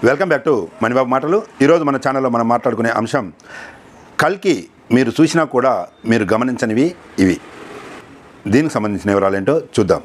Welcome back to Manibabu మాటలు. ఈరోజు మన ఛానల్లో మనం మాట్లాడుకునే అంశం కల్కి మీరు చూసినా కూడా మీరు గమనించనివి ఇవి. దీనికి సంబంధించిన వివరాలు ఏంటో చూద్దాం.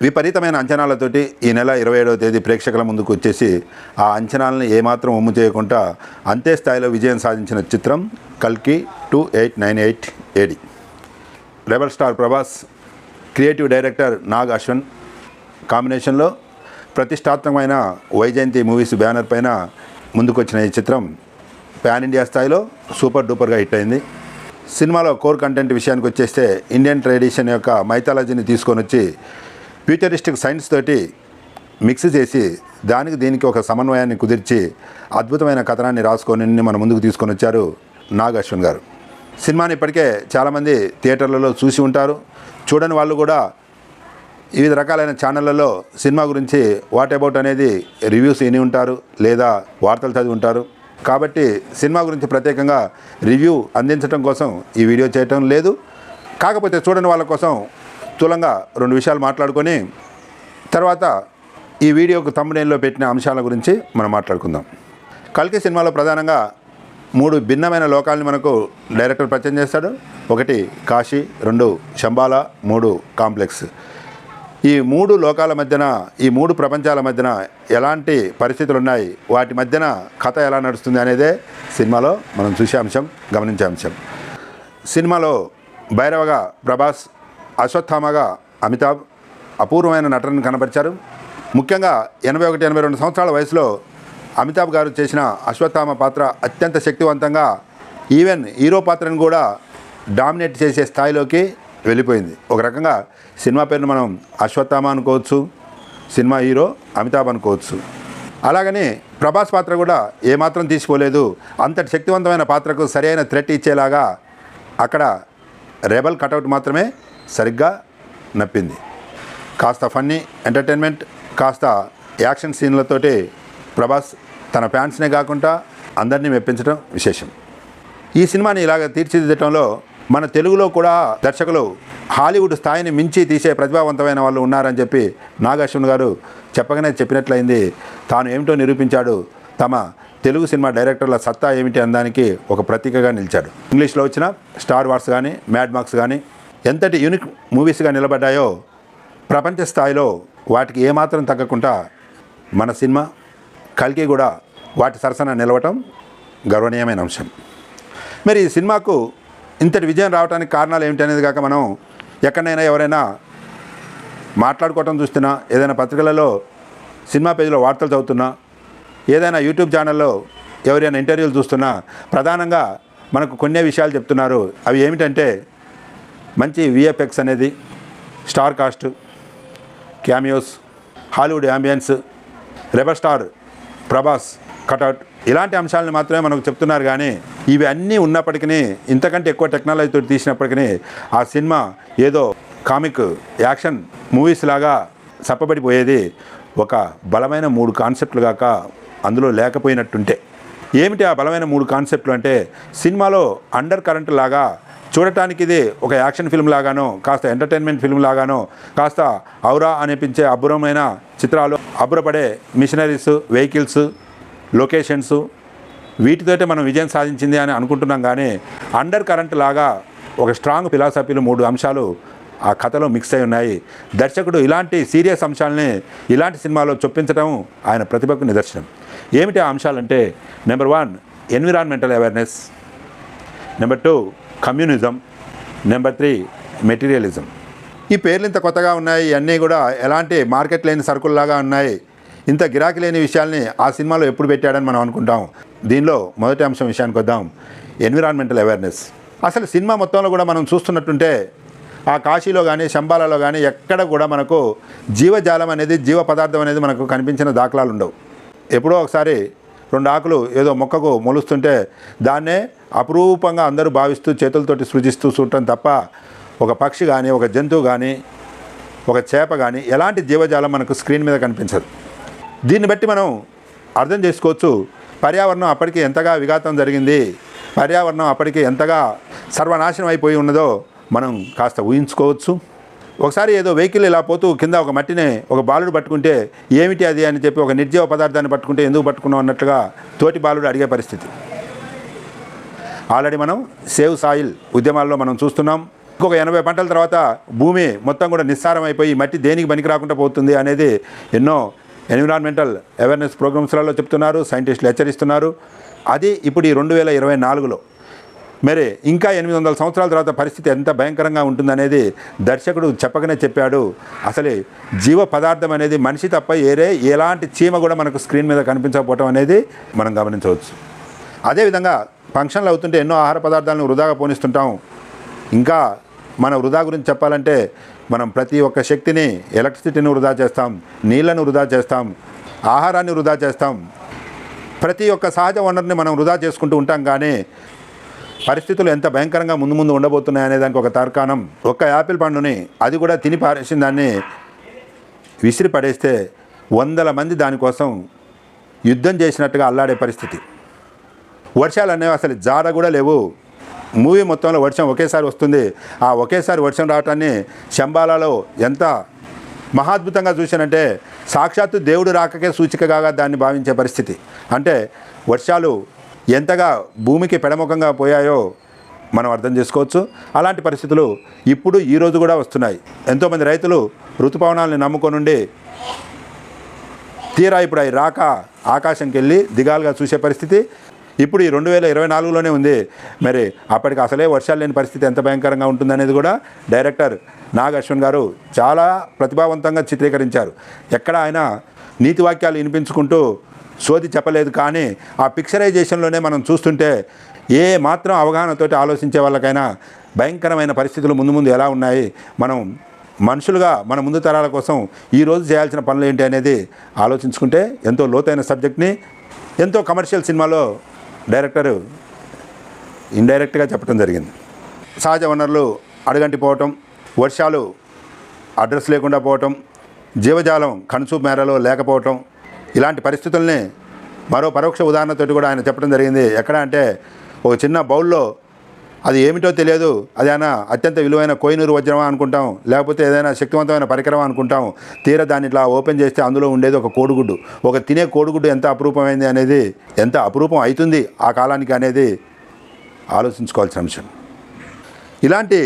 విపరీతమైన అంచనాలతోటి ఈ నెల 27వ తేదీ ప్రేక్షకుల ముందుకు వచ్చేసి ఆ అంచనాలను ఏమాత్రం ఒమ్ము చేయకుండా అంతే స్థాయిలో విజయం సాధించిన చిత్రం కల్కి 2898 AD. Rebel star Prabhas, creative director Nag Ashwan కాంబినేషన్లో ప్రతిష్టాత్మకమైన వైజయంతి మూవీస్ బ్యానర్ పైన ముందుకొచ్చిన ఈ చిత్రం పాన్ ఇండియా స్థాయిలో సూపర్ డూపర్గా హిట్ అయింది. సినిమాలో కోర్ కంటెంట్ విషయానికి వచ్చేస్తే ఇండియన్ ట్రెడిషన్ యొక్క మైథాలజీని తీసుకొని వచ్చి ఫ్యూచరిస్టిక్ సైన్స్ తోటి మిక్స్ చేసి దీనికి ఒక సమన్వయాన్ని కుదిర్చి అద్భుతమైన కథనాన్ని రాసుకొని మన ముందుకు తీసుకొని వచ్చారు నాగ్ అశ్వన్ గారు. సినిమాని ఇప్పటికే చాలామంది థియేటర్లలో చూసి ఉంటారు. చూడని వాళ్ళు కూడా వివిధ రకాలైన ఛానళ్లలో సినిమా గురించి వాట్ అబౌట్ అనేది రివ్యూస్ విని ఉంటారు, లేదా వార్తలు చదివి ఉంటారు. కాబట్టి సినిమా గురించి ప్రత్యేకంగా రివ్యూ అందించడం కోసం ఈ వీడియో చేయటం లేదు. కాకపోతే చూడని వాళ్ళ కోసం స్థూలంగా 2 విషయాలు మాట్లాడుకొని తర్వాత ఈ వీడియోకు థంబ్నెయిల్లో పెట్టిన అంశాల గురించి మనం మాట్లాడుకుందాం. కల్కి సినిమాలో ప్రధానంగా 3 భిన్నమైన లోకాలని మనకు డైరెక్టర్ పరిచయం చేస్తాడు. 1 కాశీ, 2 శంబాలా, 3 కాంప్లెక్స్. ఈ 3 లోకాల మధ్యన, ఈ 3 ప్రపంచాల మధ్యన ఎలాంటి పరిస్థితులు ఉన్నాయి, వాటి మధ్యన కథ ఎలా నడుస్తుంది అనేదే సినిమాలో మనం చూసే అంశం, గమనించే అంశం. సినిమాలో భైరవగా ప్రభాస్, అశ్వత్థామగా అమితాబ్ అపూర్వమైన నటనను కనబరిచారు. ముఖ్యంగా 81-82 సంవత్సరాల వయసులో అమితాబ్ గారు చేసిన అశ్వత్థామ పాత్ర అత్యంత శక్తివంతంగా ఈవెన్ హీరో పాత్రను కూడా డామినేట్ చేసే స్థాయిలోకి వెళ్ళిపోయింది. ఒక రకంగా సినిమా పేరును మనం అశ్వత్థామ అనుకోవచ్చు, సినిమా హీరో అమితాబ్ అనుకోవచ్చు. అలాగని ప్రభాస్ పాత్ర కూడా ఏమాత్రం తీసిపోలేదు. అంతటి శక్తివంతమైన పాత్రకు సరైన థ్రెట్ ఇచ్చేలాగా అక్కడ రెబల్ కటౌట్ మాత్రమే సరిగ్గా నప్పింది. కాస్త ఫన్నీ ఎంటర్టైన్మెంట్, కాస్త యాక్షన్ సీన్లతోటి ప్రభాస్ తన ఫ్యాన్స్నే కాకుండా అందరినీ మెప్పించడం విశేషం. ఈ సినిమాని ఇలాగ తీర్చిదిద్దటంలో మన తెలుగులో కూడా దర్శకులు హాలీవుడ్ స్థాయిని మించి తీసే ప్రతిభావంతమైన వాళ్ళు ఉన్నారని చెప్పి నాగ్ అశ్వన్ గారు చెప్పగానే చెప్పినట్లయింది. తాను ఏమిటో నిరూపించాడు. తమ తెలుగు సినిమా డైరెక్టర్ల సత్తా ఏమిటి అనడానికి ఒక ప్రతీకగా నిలిచాడు. ఇంగ్లీష్లో వచ్చిన స్టార్ వార్స్ కానీ, మ్యాడ్ మాక్స్ కానీ ఎంతటి యూనిక్ మూవీస్గా నిలబడ్డాయో ప్రపంచ స్థాయిలో వాటికి ఏమాత్రం తగ్గకుండా మన సినిమా కల్కి కూడా వాటి సరసన నిలవటం గర్వనీయమైన అంశం. మరి ఈ సినిమాకు ఇంతటి విజయం రావడానికి కారణాలు ఏమిటి అనేది కాక మనం ఎక్కడైనా ఎవరైనా మాట్లాడుకోవటం చూస్తున్నా, ఏదైనా పత్రికలలో సినిమా పేజీలో వార్తలు చదువుతున్నా, ఏదైనా యూట్యూబ్ ఛానల్లో ఎవరైనా ఇంటర్వ్యూలు చూస్తున్నా ప్రధానంగా మనకు కొన్ని విషయాలు చెప్తున్నారు. అవి ఏమిటంటే మంచి విఎఫ్ఎక్స్ అనేది, star cast, cameos, Hollywood ambience, rebel star Prabhas cutout, ఇలాంటి అంశాలను మాత్రమే మనకు చెప్తున్నారు. కానీ ఇవి అన్నీ ఉన్నప్పటికీ, ఇంతకంటే ఎక్కువ టెక్నాలజీతో తీసినప్పటికీ ఆ సినిమా ఏదో కామిక్ యాక్షన్ మూవీస్ లాగా సప్పబడిపోయేది. ఒక బలమైన 3 కాన్సెప్ట్లు కాక అందులో లేకపోయినట్టుంటే. ఏమిటి ఆ బలమైన 3 కాన్సెప్ట్లు అంటే, సినిమాలో అండర్ కరెంట్ లాగా చూడటానికి ఇది ఒక యాక్షన్ ఫిల్మ్ లాగానో, కాస్త ఎంటర్టైన్మెంట్ ఫిల్మ్ లాగానో, కాస్త ఔరా అనిపించే అబ్బురమైన చిత్రాలు, అబ్బురపడే మిషనరీస్, వెహికల్స్, లొకేషన్స్, వీటితోటే మనం విజయం సాధించింది అని అనుకుంటున్నాం. కానీ అండర్ కరెంట్ లాగా ఒక స్ట్రాంగ్ ఫిలాసఫీలు 3 అంశాలు ఆ కథలో మిక్స్ అయి ఉన్నాయి. దర్శకుడు ఇలాంటి సీరియస్ అంశాలని ఇలాంటి సినిమాలో చొప్పించడం ఆయన ప్రతిభకు నిదర్శనం. ఏమిటి ఆ అంశాలంటే, number 1 environmental awareness, number 2 communism, number 3 materialism. ఈ పేర్లు ఇంత కొత్తగా ఉన్నాయి. ఇవన్నీ కూడా ఎలాంటి మార్కెట్ లేని సరుకుల్లాగా ఉన్నాయి. ఇంత గిరాకీ లేని విషయాల్ని ఆ సినిమాలో ఎప్పుడు పెట్టాడని మనం అనుకుంటాం. దీనిలో మొదటి అంశం విషయానికి వద్దాం, ఎన్విరాన్మెంటల్ అవేర్నెస్. అసలు సినిమా మొత్తంలో కూడా మనం చూస్తున్నట్టుంటే ఆ కాశీలో కానీ, శంబాలాలో కానీ ఎక్కడ కూడా మనకు జీవజాలం అనేది, జీవ పదార్థం అనేది మనకు కనిపించిన దాఖలాలు ఉండవు. ఎప్పుడో ఒకసారి 2 ఆకులు ఏదో మొక్కకు మొలుస్తుంటే దాన్నే అపురూపంగా అందరూ భావిస్తూ చేతులతోటి సృజిస్తూ చూడటం తప్ప ఒక పక్షి కానీ, ఒక జంతువు కానీ, ఒక చేప కానీ ఎలాంటి జీవజాలం మనకు స్క్రీన్ మీద కనిపించదు. దీన్ని బట్టి మనం అర్థం చేసుకోవచ్చు పర్యావరణం అప్పటికి ఎంతగా విఘాతం జరిగింది, పర్యావరణం అప్పటికి ఎంతగా సర్వనాశనం అయిపోయి ఉన్నదో మనం కాస్త ఊహించుకోవచ్చు. ఒకసారి ఏదో వెహికల్ ఇలా పోతూ కింద ఒక మట్టిని ఒక బాలుడు పట్టుకుంటే ఏమిటి అది అని చెప్పి ఒక నిర్జీవ పదార్థాన్ని పట్టుకుంటే ఎందుకు పట్టుకున్నాం అన్నట్లుగా తోటి బాలుడు అడిగే పరిస్థితి ఆల్రెడీ మనం సేవ్ సాయిల్ ఉద్యమాల్లో మనం చూస్తున్నాం. ఇంకొక 80 పంటల తర్వాత భూమి మొత్తం కూడా నిస్సారం అయిపోయి మట్టి దేనికి పనికి రాకుండా పోతుంది అనేది ఎన్నో ఎన్విరాన్మెంటల్ అవేర్నెస్ ప్రోగ్రామ్స్లలో చెప్తున్నారు, సైంటిస్టులు హెచ్చరిస్తున్నారు. అది ఇప్పుడు ఈ 2024లో మరి ఇంకా 800 సంవత్సరాల తర్వాత పరిస్థితి ఎంత భయంకరంగా ఉంటుందనేది దర్శకుడు చెప్పకనే చెప్పాడు. అసలు జీవ పదార్థం అనేది మనిషి తప్ప ఎలాంటి చీమ కూడా మనకు స్క్రీన్ మీద కనిపించకపోవటం అనేది మనం గమనించవచ్చు. అదేవిధంగా ఫంక్షన్లు అవుతుంటే ఎన్నో ఆహార పదార్థాలను వృధాగా పోనిస్తుంటాం. ఇంకా మన వృధా గురించి చెప్పాలంటే మనం ప్రతి ఒక్క శక్తిని, ఎలక్ట్రిసిటీని వృధా చేస్తాం, నీళ్లను వృధా చేస్తాం, ఆహారాన్ని వృధా చేస్తాం. ప్రతి ఒక్క సహజ వనరుని మనం వృధా చేసుకుంటూ ఉంటాం. కానీ పరిస్థితులు ఎంత భయంకరంగా ముందు ఉండబోతున్నాయి అనే దానికి ఒక తార్కాణం ఒక్క యాపిల్ పండుని, అది కూడా తిని పారేసిన దాన్ని విసిరి పడేస్తే 100 మంది దానికోసం యుద్ధం చేసినట్టుగా అల్లాడే పరిస్థితి. వర్షాలు అనేవి అసలు జాడ కూడా లేవు. మూవీ మొత్తంలో వర్షం ఒకేసారి వస్తుంది. ఆ ఒకేసారి వర్షం రావటాన్ని శంబాలాలో ఎంత మహాద్భుతంగా చూశానంటే సాక్షాత్తు దేవుడు రాకకే సూచికగా దాన్ని భావించే పరిస్థితి. అంటే వర్షాలు ఎంతగా భూమికి పెడముఖంగా పోయాయో మనం అర్థం చేసుకోవచ్చు. అలాంటి పరిస్థితులు ఇప్పుడు ఈరోజు కూడా వస్తున్నాయి. ఎంతోమంది రైతులు ఋతుపవనాలని నమ్ముకొనుండి తీరా ఇప్పుడు అవి రాక ఆకాశంకి వెళ్ళి దిగాలుగా చూసే పరిస్థితి ఇప్పుడు ఈ 2024లోనే ఉంది. మరి అప్పటికి అసలే వర్షాలు లేని పరిస్థితి ఎంత భయంకరంగా ఉంటుందనేది కూడా డైరెక్టర్ నాగ్ అశ్విన్ గారు చాలా ప్రతిభావంతంగా చిత్రీకరించారు. ఎక్కడ ఆయన నీతి వాక్యాలు వినిపించుకుంటూ సోది చెప్పలేదు. కానీ ఆ పిక్చరైజేషన్లోనే మనం చూస్తుంటే ఏ మాత్రం అవగాహనతోటి ఆలోచించే వాళ్ళకైనా భయంకరమైన పరిస్థితులు ముందు ఎలా ఉన్నాయి, మనం మనుషులుగా మన ముందు తరాల కోసం ఈరోజు చేయాల్సిన పనులు ఏంటి అనేది ఆలోచించుకుంటే ఎంతో లోతైన సబ్జెక్ట్ని ఎంతో కమర్షియల్ సినిమాలో డైరెక్టరు ఇండైరెక్ట్గా చెప్పడం జరిగింది. సహజ వనరులు అడుగంటిపోవటం, వర్షాలు అడ్రస్ లేకుండా పోవటం, జీవజాలం కనుచూపు మేరలో లేకపోవటం, ఇలాంటి పరిస్థితుల్ని మరో పరోక్ష ఉదాహరణతోటి కూడా ఆయన చెప్పడం జరిగింది. ఎక్కడ అంటే ఒక చిన్న బౌల్లో అది ఏమిటో తెలియదు, అదేనా అత్యంత విలువైన కోహినూరు వజ్రమా అనుకుంటాం, లేకపోతే ఏదైనా శక్తివంతమైన పరికరం అనుకుంటాం. తీరా దాన్ని ఇట్లా ఓపెన్ చేస్తే అందులో ఉండేది ఒక కోడిగుడ్డు. ఒక తినే కోడిగుడ్డు ఎంత అపురూపమైంది అనేది, ఎంత అపురూపం అవుతుంది ఆ కాలానికి అనేది ఆలోచించుకోవాల్సిన అంశం. ఇలాంటి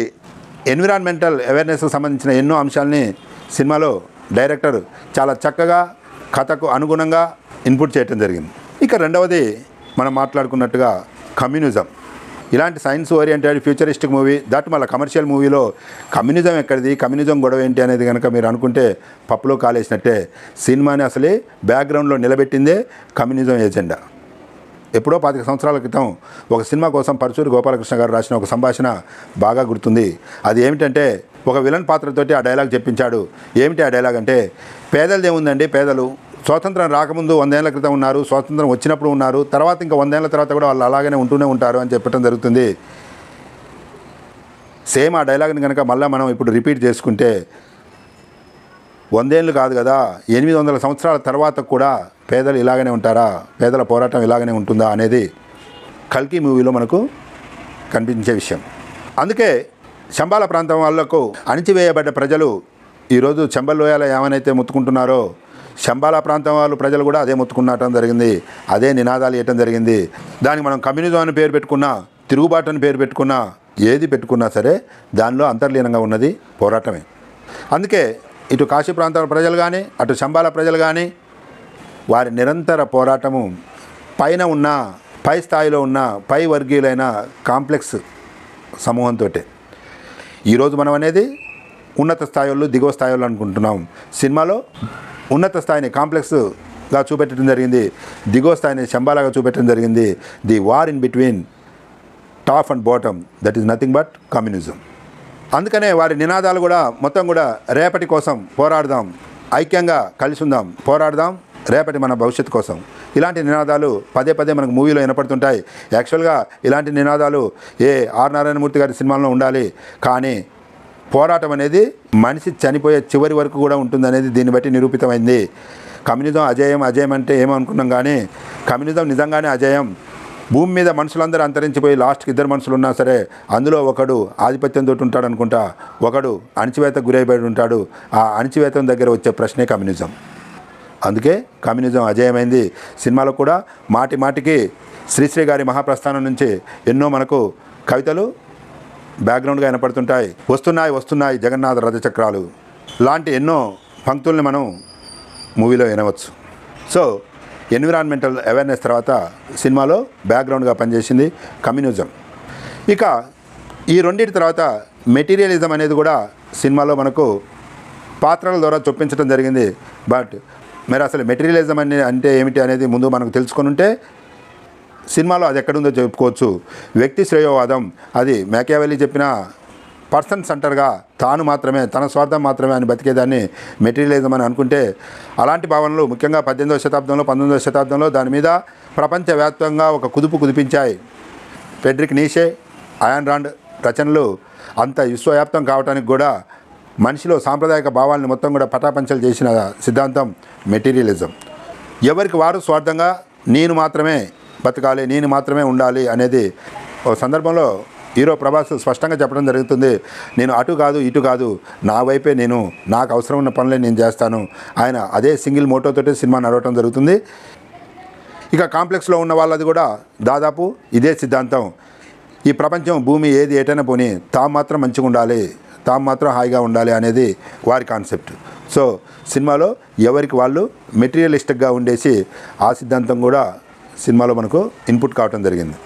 ఎన్విరాన్మెంటల్ అవేర్నెస్కి సంబంధించిన ఎన్నో అంశాలని సినిమాలో డైరెక్టర్ చాలా చక్కగా కథకు అనుగుణంగా ఇన్పుట్ చేయడం జరిగింది. ఇక రెండవది మనం మాట్లాడుకున్నట్టుగా కమ్యూనిజం. ఇలాంటి science oriented futuristic movie, that మళ్ళీ కమర్షియల్ మూవీలో కమ్యూనిజం ఎక్కడిది, కమ్యూనిజం గొడవ ఏంటి అనేది కనుక మీరు అనుకుంటే పప్పులో కాలేసినట్టే. సినిమాని అసలే బ్యాక్గ్రౌండ్లో నిలబెట్టిందే కమ్యూనిజం ఎజెండా. ఎప్పుడో 25 సంవత్సరాల క్రితం ఒక సినిమా కోసం పరచూరి గోపాలకృష్ణ గారు రాసిన ఒక సంభాషణ బాగా గుర్తుంది. అది ఏమిటంటే ఒక విలన్ పాత్రతోటి ఆ డైలాగ్ చెప్పించాడు. ఏమిటి ఆ డైలాగ్ అంటే, పేదలదేముందండి, పేదలు స్వాతంత్రం రాకముందు 100 ఏళ్ల క్రితం ఉన్నారు, స్వాతంత్రం వచ్చినప్పుడు ఉన్నారు, తర్వాత ఇంకా 100 ఏళ్ల తర్వాత కూడా వాళ్ళు అలాగనే ఉంటూనే ఉంటారు అని చెప్పడం జరుగుతుంది. సేమ్ ఆ డైలాగ్ని కనుక మళ్ళీ మనం ఇప్పుడు రిపీట్ చేసుకుంటే 100 ఏళ్ళు కాదు కదా, 800 సంవత్సరాల తర్వాత కూడా పేదలు ఇలాగనే ఉంటారా, పేదల పోరాటం ఇలాగనే ఉంటుందా అనేది కల్కి మూవీలో మనకు కనిపించే విషయం. అందుకే చంబాల ప్రాంతం వాళ్లకు అణిచివేయబడ్డ ప్రజలు ఈరోజు చంబల్ లోయాల ఏమైతే ముత్తుకుంటున్నారో చంబాల ప్రాంతం వాళ్ళు ప్రజలు కూడా అదే ముత్తుకున్నటం జరిగింది, అదే నినాదాలు ఇవ్వటం జరిగింది. దానికి మనం కమ్యూనిజం అని పేరు పెట్టుకున్నా, తిరుగుబాటు అని పేరు పెట్టుకున్నా, ఏది పెట్టుకున్నా సరే దానిలో అంతర్లీనంగా ఉన్నది పోరాటమే. అందుకే ఇటు కాశీ ప్రాంతాల ప్రజలు కానీ, అటు చంబాల ప్రజలు కానీ వారి నిరంతర పోరాటము పైన ఉన్న, పై స్థాయిలో ఉన్న, పై వర్గీయులైన కాంప్లెక్స్ సమూహంతో. ఈరోజు మనం అనేది ఉన్నత స్థాయిలో, దిగువ స్థాయిలో అనుకుంటున్నాం. సినిమాలో ఉన్నత స్థాయిని కాంప్లెక్స్గా చూపెట్టడం జరిగింది, దిగువ స్థాయిని చంబాలాగా చూపెట్టడం జరిగింది. The war in between top and bottom, that is nothing but communism. అందుకనే వారి నినాదాలు కూడా మొత్తం కూడా రేపటి కోసం పోరాడదాం, ఐక్యంగా కలిసి ఉందాం, పోరాడదాం రేపటి మన భవిష్యత్తు కోసం. ఇలాంటి నినాదాలు పదే పదే మనకు మూవీలో వినపడుతుంటాయి. యాక్చువల్గా ఇలాంటి నినాదాలు ఆర్ నారాయణమూర్తి గారి సినిమాల్లో ఉండాలి. కానీ పోరాటం అనేది మనిషి చనిపోయే చివరి వరకు కూడా ఉంటుందనేది దీన్ని బట్టి నిరూపితమైంది. కమ్యూనిజం అజేయం అంటే ఏమనుకున్నాం, కానీ కమ్యూనిజం నిజంగానే అజేయం. భూమి మీద మనుషులందరూ అంతరించిపోయి లాస్ట్కి 2 మనుషులు ఉన్నా సరే అందులో ఒకడు ఆధిపత్యంతో ఉంటాడు అనుకుంటా, ఒకడు అణచివేతకు గురైపోయి ఉంటాడు. ఆ అణచివేతం దగ్గర వచ్చే ప్రశ్నే కమ్యూనిజం. అందుకే కమ్యూనిజం అజేయమైంది. సినిమాలో కూడా మాటి మాటికి శ్రీశ్రీ గారి మహాప్రస్థానం నుంచి ఎన్నో మనకు కవితలు బ్యాక్గ్రౌండ్గా వినపడుతుంటాయి. వస్తున్నాయి జగన్నాథ రథచక్రాలు లాంటి ఎన్నో పంక్తుల్ని మనం మూవీలో వినవచ్చు. సో ఎన్విరాన్మెంటల్ అవేర్నెస్ తర్వాత సినిమాలో బ్యాక్గ్రౌండ్గా పనిచేసింది కమ్యూనిజం. ఇక ఈ రెండింటి తర్వాత మెటీరియలిజం అనేది కూడా సినిమాలో మనకు పాత్రల ద్వారా చొప్పించడం జరిగింది. బట్ మరి అసలు మెటీరియలిజం అంటే ఏమిటి అనేది ముందు మనకు తెలుసుకొని ఉంటే సినిమాలో అది ఎక్కడుందో చెప్పుకోవచ్చు. వ్యక్తి శ్రేయోవాదం అది మ్యాకియావెల్లీ చెప్పిన పర్సన్ సెంటర్గా తాను మాత్రమే, తన స్వార్థం మాత్రమే అని బతికేదాన్ని మెటీరియలిజం అని అనుకుంటే, అలాంటి భావనలు ముఖ్యంగా 18వ శతాబ్దంలో 19వ శతాబ్దంలో దాని మీద ప్రపంచవ్యాప్తంగా ఒక కుదిపించాయి. ఫ్రెడరిక్ నీషే, అయాన్ రాండ్ రచనలు అంత విశ్వవ్యాప్తం కావడానికి కూడా మనిషిలో సాంప్రదాయక భావాలను మొత్తం కూడా పటాపంచలు చేసిన సిద్ధాంతం మెటీరియలిజం. ఎవరికి వారు స్వార్థంగా నేను మాత్రమే బతకాలి, నేను మాత్రమే ఉండాలి అనేది ఒక సందర్భంలో హీరో ప్రభాస్ స్పష్టంగా చెప్పడం జరుగుతుంది. నేను అటు కాదు ఇటు కాదు, నా వైపే నేను, నాకు అవసరం ఉన్న పనులే నేను చేస్తాను. ఆయన అదే సింగిల్ మోటోతోటే సినిమా నడవటం జరుగుతుంది. ఇక కాంప్లెక్స్లో ఉన్న వాళ్ళది కూడా దాదాపు ఇదే సిద్ధాంతం. ఈ ప్రపంచం భూమి ఏది ఎటైనా పోనీ తాము మాత్రం మంచిగా ఉండాలి, తాము మాత్రం హాయిగా ఉండాలి అనేది వారి కాన్సెప్ట్. సో సినిమాలో ఎవరికి వాళ్ళు మెటీరియలిస్టిక్గా ఉండేసి ఆ సిద్ధాంతం కూడా సినిమాలో మనకు ఇన్పుట్ కావటం జరిగింది.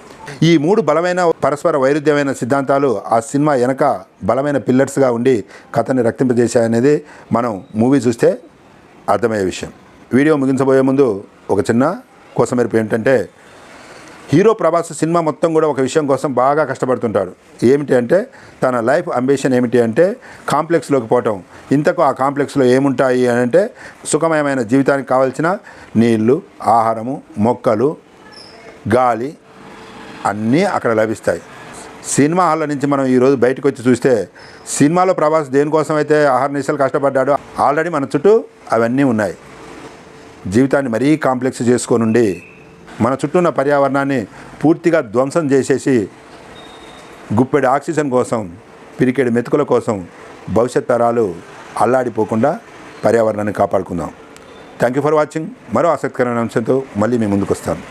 ఈ 3 బలమైన పరస్పర వైరుధ్యమైన సిద్ధాంతాలు ఆ సినిమా వెనక బలమైన పిల్లర్స్గా ఉండి కథని రక్తింపజేశాయనేది మనం మూవీ చూస్తే అర్థమయ్యే విషయం. వీడియో ముగించబోయే ముందు ఒక చిన్న కోసమెరుపు ఏంటంటే, హీరో ప్రభాస్ సినిమా మొత్తం కూడా ఒక విషయం కోసం బాగా కష్టపడుతుంటాడు. ఏమిటి అంటే తన లైఫ్ అంబిషన్ ఏమిటి అంటే కాంప్లెక్స్లోకి పోవటం. ఇంతకు ఆ కాంప్లెక్స్లో ఏముంటాయి అని అంటే సుఖమయమైన జీవితానికి కావాల్సిన నీళ్లు, ఆహారము, మొక్కలు, గాలి అన్నీ అక్కడ లభిస్తాయి. సినిమా హాల్లో నుంచి మనం ఈరోజు బయటకు వచ్చి చూస్తే సినిమాలో ప్రభాస్ దేనికోసం అయితే ఆహార నిశలు కష్టపడ్డాడో ఆల్రెడీ మన చుట్టూ అవన్నీ ఉన్నాయి. జీవితాన్ని మరీ కాంప్లెక్స్ చేసుకొని ఉండి మన చుట్టూ ఉన్న పర్యావరణాన్ని పూర్తిగా ధ్వంసం చేసేసి గుప్పెడు ఆక్సిజన్ కోసం, పిరికెడు మెతుకుల కోసం భవిష్యత్ తరాలు అల్లాడిపోకుండా పర్యావరణాన్ని కాపాడుకుందాం. Thank you for watching. మరో ఆసక్తికరమైన అంశంతో మళ్ళీ మీ ముందుకు వస్తాను.